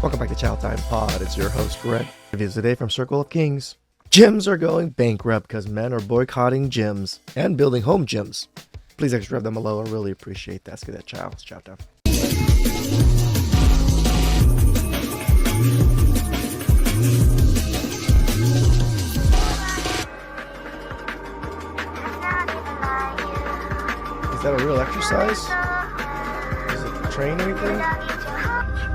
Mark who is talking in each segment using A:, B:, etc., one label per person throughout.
A: Welcome back to Chow Time Pod. It's your host, Red. Reviews today from Circle of Kings. Gyms are going bankrupt because men are boycotting gyms and building home gyms. Please subscribe them below. I really appreciate that. Let's get that chow. It's chow time. Is that a real exercise? Does it train anything?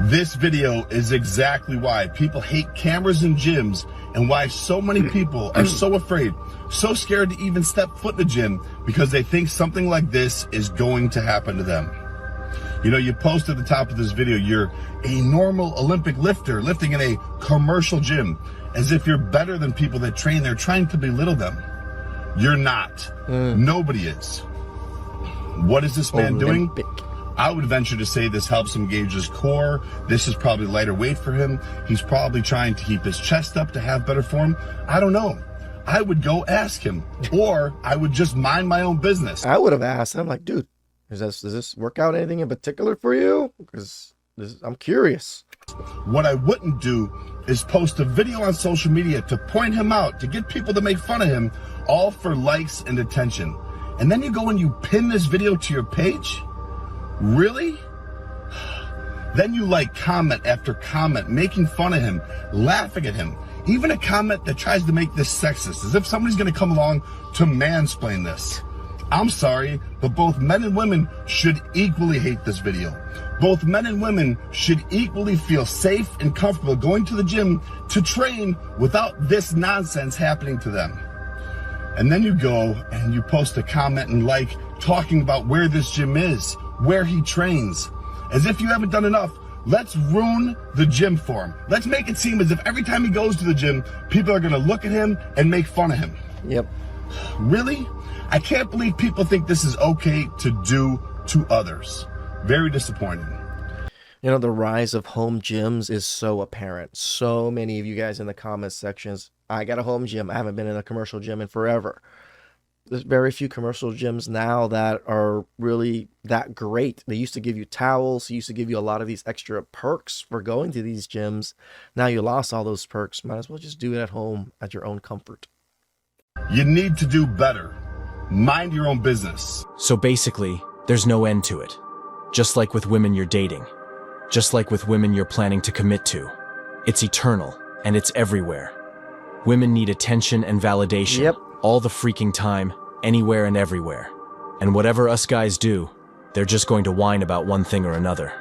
B: This video is exactly why people hate cameras in gyms and why so many people are so afraid, so scared to even step foot in the gym because they think something like this is going to happen to them. You know, you post at the top of this video, you're a normal Olympic lifter lifting in a commercial gym, as if you're better than people that train there, trying to belittle them. You're not. Nobody is. What is this man doing? I would venture to say this helps him gauge his core. This is probably lighter weight for him. He's probably trying to keep his chest up to have better form. I don't know. I would go ask him, or I would just mind my own business.
A: I would have asked him, like, dude, does this work out anything in particular for you? Because I'm curious.
B: What I wouldn't do is post a video on social media to point him out, to get people to make fun of him, all for likes and attention. And then you go and you pin this video to your page? Really? Then you like comment after comment, making fun of him, laughing at him. Even a comment that tries to make this sexist, as if somebody's going to come along to mansplain this. I'm sorry, but both men and women should equally hate this video. Both men and women should equally feel safe and comfortable going to the gym to train without this nonsense happening to them. And then you go and you post a comment and like talking about where this gym is, where he trains, as if you haven't done enough. Let's ruin the gym for him. Let's make it seem as if every time he goes to the gym, people are going to look at him and make fun of him.
A: Yep.
B: Really? I can't believe people think this is okay to do to others. Very disappointing.
A: You know, the rise of home gyms is so apparent. So many of you guys in the comments sections, I got a home gym. I haven't been in a commercial gym in forever. There's very few commercial gyms now that are really that great. They used to give you towels. They used to give you a lot of these extra perks for going to these gyms. Now you lost all those perks. Might as well just do it at home at your own comfort.
B: You need to do better. Mind your own business.
C: So basically, there's no end to it. Just like with women you're dating. Just like with women you're planning to commit to. It's eternal, and it's everywhere. Women need attention and validation.
A: Yep.
C: All the freaking time, anywhere and everywhere. And whatever us guys do, they're just going to whine about one thing or another.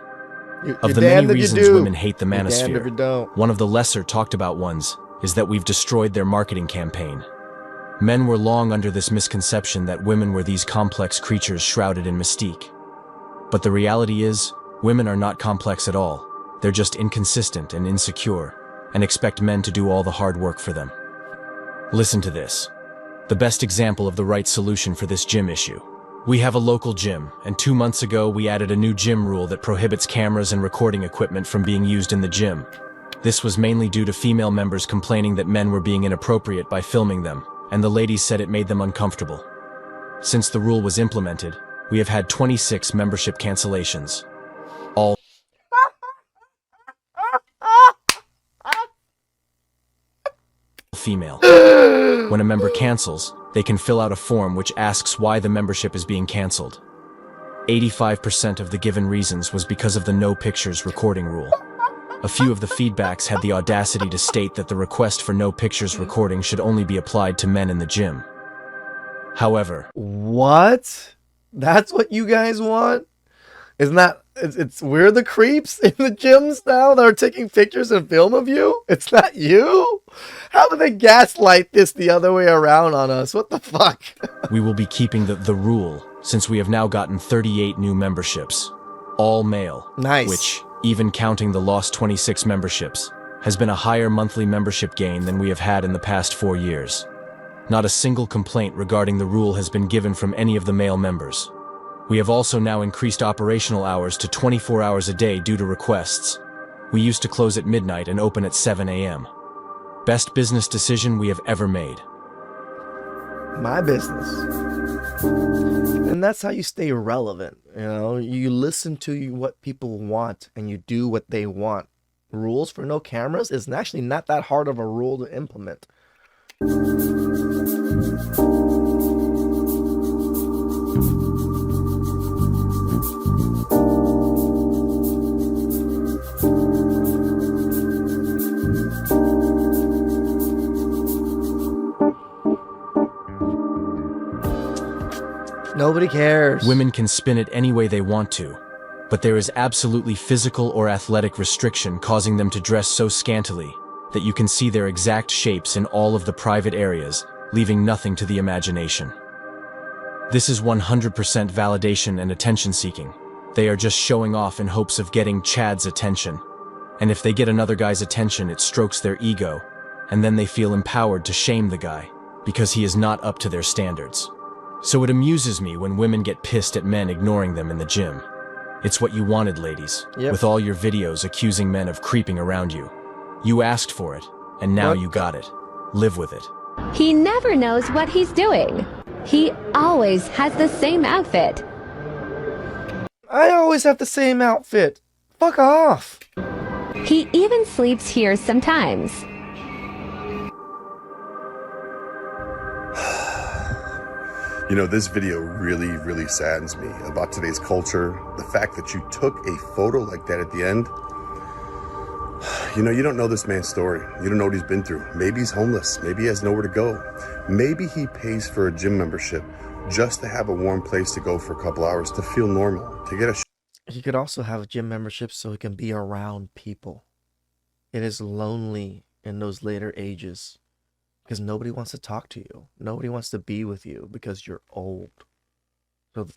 C: Of the many reasons women hate the manosphere, one of the lesser talked about ones is that we've destroyed their marketing campaign. Men were long under this misconception that women were these complex creatures shrouded in mystique. But the reality is, women are not complex at all. They're just inconsistent and insecure, and expect men to do all the hard work for them. Listen to this. The best example of the right solution for this gym issue. We have a local gym, and 2 months ago we added a new gym rule that prohibits cameras and recording equipment from being used in the gym. This was mainly due to female members complaining that men were being inappropriate by filming them, and the ladies said it made them uncomfortable. Since the rule was implemented, we have had 26 membership cancellations. All female. When a member cancels, they can fill out a form which asks why the membership is being canceled. 85% of the given reasons was because of the no pictures recording rule. A few of the feedbacks had the audacity to state that the request for no pictures recording should only be applied to men in the gym. However,
A: what? That's what you guys want? Isn't that, we're the creeps in the gyms now that are taking pictures and film of you? It's not you? How do they gaslight this the other way around on us? What the fuck?
C: we will be keeping the rule, since we have now gotten 38 new memberships. All male.
A: Nice.
C: Which, even counting the lost 26 memberships, has been a higher monthly membership gain than we have had in the past 4 years. Not a single complaint regarding the rule has been given from any of the male members. We have also now increased operational hours to 24 hours a day due to requests. We used to close at midnight and open at 7 a.m. Best business decision we have ever made.
A: My business. And that's how you stay relevant. You know, you listen to what people want and you do what they want. rules for no cameras is actually not that hard of a rule to implement. Nobody cares.
C: Women can spin it any way they want to, but there is absolutely physical or athletic restriction causing them to dress so scantily that you can see their exact shapes in all of the private areas, leaving nothing to the imagination. This is 100% validation and attention-seeking. They are just showing off in hopes of getting Chad's attention. And if they get another guy's attention, it strokes their ego, and then they feel empowered to shame the guy because he is not up to their standards. So it amuses me when women get pissed at men ignoring them in the gym. It's what you wanted, ladies, with all your videos accusing men of creeping around you. You asked for it, and now you got it. Live with it.
D: He never knows what he's doing. He always has the same outfit.
A: I always have the same outfit. Fuck off.
D: He even sleeps here sometimes.
B: You know, this video really saddens me about today's culture. The fact that you took a photo like that at the end. You know, you don't know this man's story. You don't know what he's been through. Maybe he's homeless. Maybe he has nowhere to go. Maybe he pays for a gym membership just to have a warm place to go for a couple hours, to feel normal, to get a...
A: He could also have a gym membership so he can be around people. It is lonely in those later ages because nobody wants to talk to you. Nobody wants to be with you because you're old. So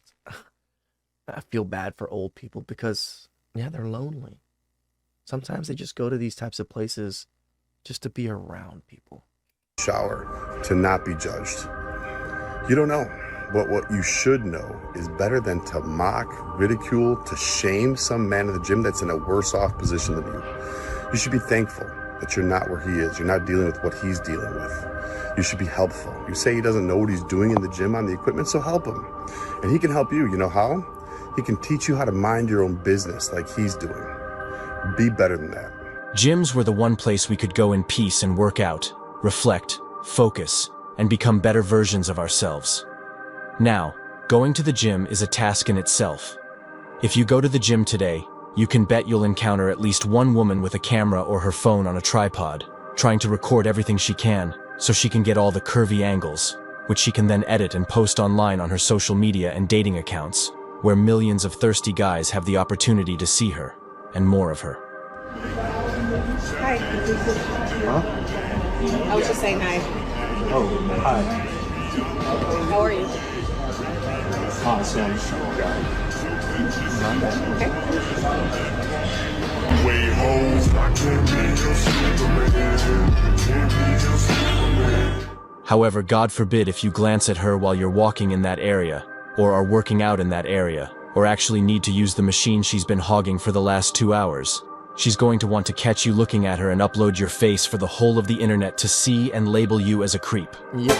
A: I feel bad for old people because, yeah, they're lonely. Sometimes they just go to these types of places just to be around people.
B: Shower, to not be judged. You don't know. But what you should know is better than to mock, ridicule, to shame some man in the gym that's in a worse off position than you. You should be thankful that you're not where he is. You're not dealing with what he's dealing with. You should be helpful. You say he doesn't know what he's doing in the gym on the equipment, so help him. And he can help you. You know how? He can teach you how to mind your own business like he's doing. Be better than that.
C: Gyms were the one place we could go in peace and work out, reflect, focus, and become better versions of ourselves. Now, going to the gym is a task in itself. If you go to the gym today, you can bet you'll encounter at least one woman with a camera or her phone on a tripod, trying to record everything she can, so she can get all the curvy angles, which she can then edit and post online on her social media and dating accounts, where millions of thirsty guys have the opportunity to see her, and more of her.
E: Hi. Huh? I was just saying hi.
F: Oh, hi.
E: How are you?
F: Awesome.
E: Okay.
C: However, God forbid if you glance at her while you're walking in that area, or are working out in that area, or actually need to use the machine she's been hogging for the last 2 hours. She's going to want to catch you looking at her and upload your face for the whole of the internet to see and label you as a creep.
A: Yep.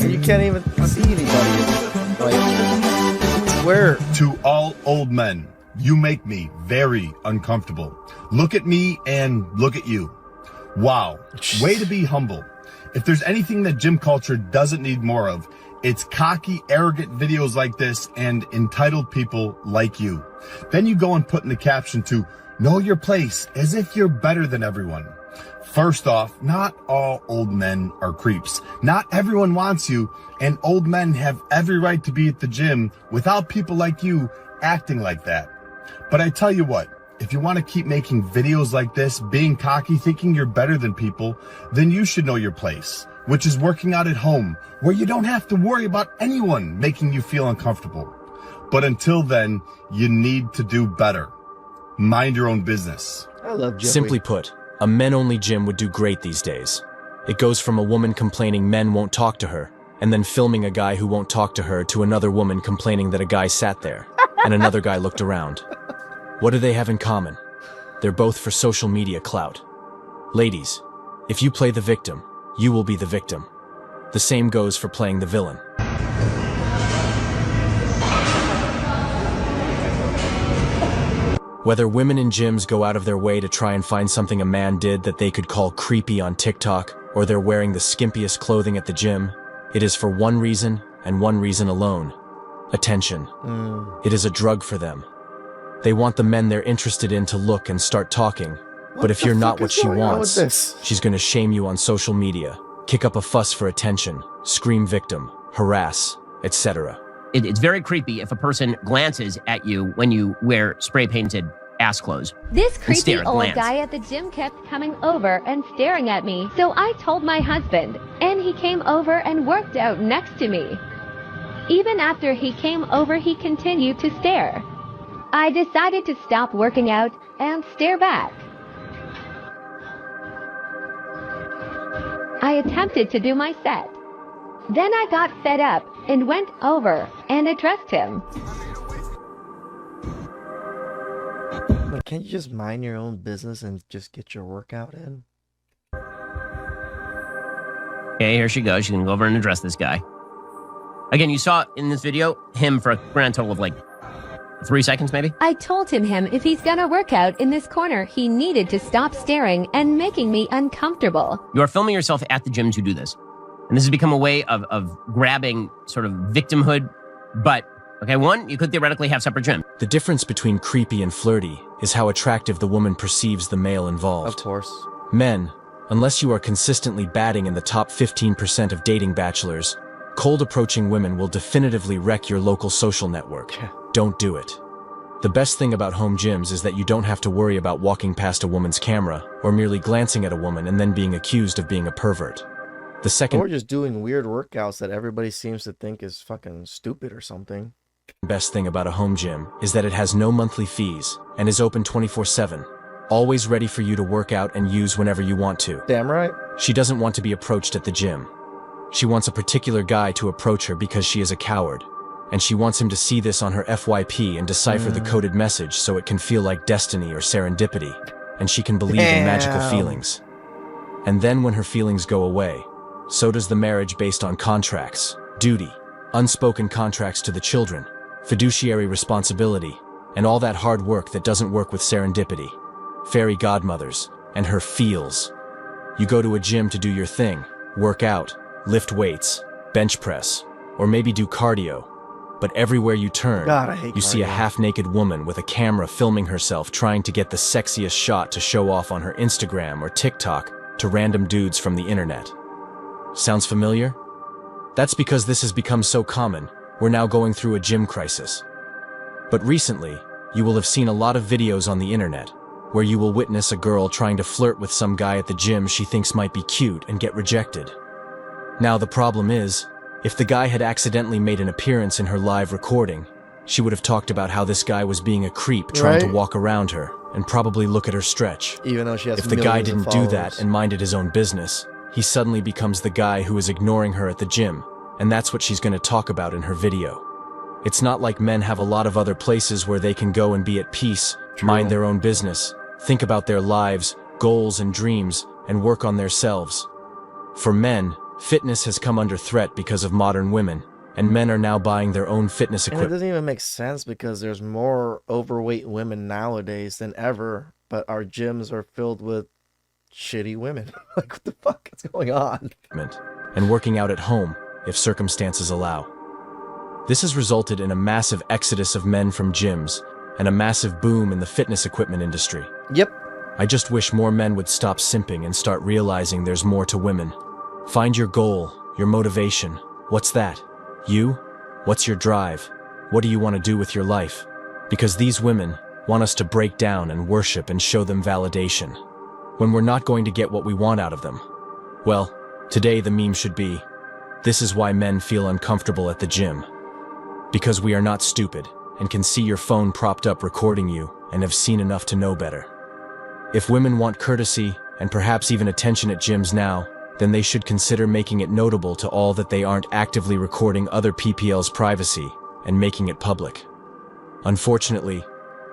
A: You can't even see anybody. Like, where?
B: To all old men, you make me very uncomfortable. Look at me and look at you. Wow. Way to be humble. If there's anything that gym culture doesn't need more of, it's cocky, arrogant videos like this and entitled people like you. Then you go and put in the caption to know your place as if you're better than everyone. First off, not all old men are creeps. Not everyone wants you, and old men have every right to be at the gym without people like you acting like that. But I tell you what, if you want to keep making videos like this, being cocky, thinking you're better than people, then you should know your place, which is working out at home, where you don't have to worry about anyone making you feel uncomfortable. But until then, you need to do better. Mind your own business.
A: I love Joey.
C: Simply put, a men-only gym would do great these days. It goes from a woman complaining men won't talk to her, and then filming a guy who won't talk to her, to another woman complaining that a guy sat there, and another guy looked around. What do they have in common? They're both for social media clout. Ladies, if you play the victim, you will be the victim. The same goes for playing the villain. Whether women in gyms go out of their way to try and find something a man did that they could call creepy on TikTok, or they're wearing the skimpiest clothing at the gym, it is for one reason and one reason alone: attention. It is a drug for them. They want the men they're interested in to look and start talking, but if you're not what she wants, she's gonna shame you on social media, kick up a fuss for attention, scream victim, harass, etc.
G: It's very creepy if a person glances at you when you wear spray-painted ass clothes.
D: This creepy
G: stare,
D: old
G: glance.
D: guy at the gym kept coming over and staring at me, so I told my husband, and he came over and worked out next to me. Even after he came over, he continued to stare. I decided to stop working out and stare back. I attempted to do my set. Then I got fed up and went over and addressed him.
A: But can't you just mind your own business and just get your workout in?
G: Okay, here she goes. She's gonna go over and address this guy. Again, you saw in this video him for a grand total of like 3 seconds, maybe?
D: I told him if he's gonna work out in this corner, he needed to stop staring and making me uncomfortable.
G: You are filming yourself at the gym to do this. And this has become a way of grabbing sort of victimhood. But, okay, one, you could theoretically have separate gyms.
C: The difference between creepy and flirty is how attractive the woman perceives the male involved.
A: Of course.
C: Men, unless you are consistently batting in the top 15% of dating bachelors, cold approaching women will definitively wreck your local social network. Don't do it. The best thing about home gyms is that you don't have to worry about walking past a woman's camera or merely glancing at a woman and then being accused of being a pervert. The second
A: Or just doing weird workouts that everybody seems to think is fucking stupid or something.
C: best thing about a home gym is that it has no monthly fees and is open 24/7, always ready for you to work out and use whenever you want to.
A: Damn right.
C: She doesn't want to be approached at the gym. She wants a particular guy to approach her because she is a coward, and she wants him to see this on her FYP and decipher the coded message so it can feel like destiny or serendipity, and she can believe in magical feelings. And then when her feelings go away, so does the marriage based on contracts, duty, unspoken contracts to the children, fiduciary responsibility, and all that hard work that doesn't work with serendipity, fairy godmothers, and her feels. You go to a gym to do your thing, work out, lift weights, bench press, or maybe do cardio. But everywhere you turn,
A: God, I hate
C: you see a
A: cardio.
C: half-naked woman with a camera filming herself trying to get the sexiest shot to show off on her Instagram or TikTok to random dudes from the internet. Sounds familiar? That's because this has become so common, we're now going through a gym crisis. But recently, you will have seen a lot of videos on the internet where you will witness a girl trying to flirt with some guy at the gym she thinks might be cute and get rejected. Now the problem is, if the guy had accidentally made an appearance in her live recording, she would have talked about how this guy was being a creep trying to
A: Right.
C: walk around her and probably look at her stretch.
A: Even though she has
C: If the guy
A: millions of
C: didn't do that
A: followers.
C: and minded his own business, he suddenly becomes the guy who is ignoring her at the gym, and that's what she's going to talk about in her video. It's not like men have a lot of other places where they can go and be at peace, mind their own business, think about their lives, goals and dreams, and work on themselves. For men, fitness has come under threat because of modern women, and men are now buying their own fitness
A: And it
C: equipment.
A: doesn't even make sense because there's more overweight women nowadays than ever, but our gyms are filled with shitty women. Like, what the fuck is going on?
C: And working out at home, if circumstances allow. This has resulted in a massive exodus of men from gyms, and a massive boom in the fitness equipment industry.
A: Yep.
C: I just wish more men would stop simping and start realizing there's more to women. Find your goal, your motivation. What's that? You? What's your drive? What do you want to do with your life? Because these women want us to break down and worship and show them validation, when we're not going to get what we want out of them. Well, today the meme should be, this is why men feel uncomfortable at the gym. Because we are not stupid and can see your phone propped up recording you and have seen enough to know better. If women want courtesy and perhaps even attention at gyms now, then they should consider making it notable to all that they aren't actively recording other PPL's privacy and making it public. Unfortunately,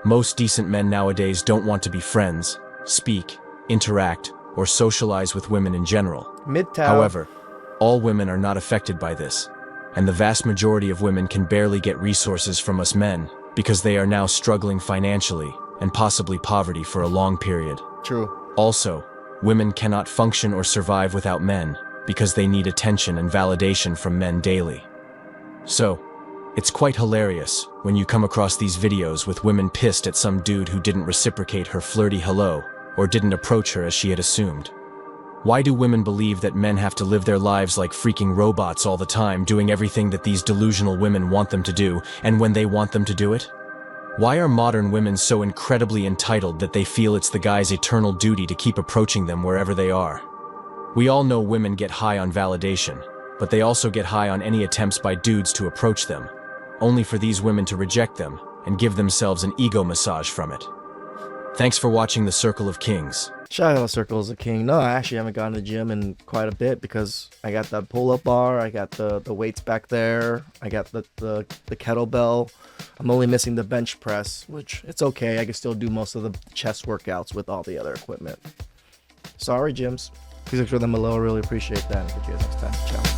C: most decent men nowadays don't want to be friends, speak, interact, or socialize with women in general.
A: Midtown.
C: However, all women are not affected by this, and the vast majority of women can barely get resources from us men because they are now struggling financially and possibly poverty for a long period.
A: True.
C: Also, women cannot function or survive without men because they need attention and validation from men daily. So, it's quite hilarious when you come across these videos with women pissed at some dude who didn't reciprocate her flirty hello or didn't approach her as she had assumed. Why do women believe that men have to live their lives like freaking robots all the time, doing everything that these delusional women want them to do, and when they want them to do it? Why are modern women so incredibly entitled that they feel it's the guy's eternal duty to keep approaching them wherever they are? We all know women get high on validation, but they also get high on any attempts by dudes to approach them, only for these women to reject them and give themselves an ego massage from it. Thanks for watching The Circle of Kings.
A: Shout out to Circle of King. No, I actually haven't gone to the gym in quite a bit because I got the pull-up bar, I got the weights back there, I got the kettlebell. I'm only missing the bench press, which it's okay. I can still do most of the chest workouts with all the other equipment. Sorry, gyms. Please make sure them below. I really appreciate that. I'll get you guys next time. Ciao.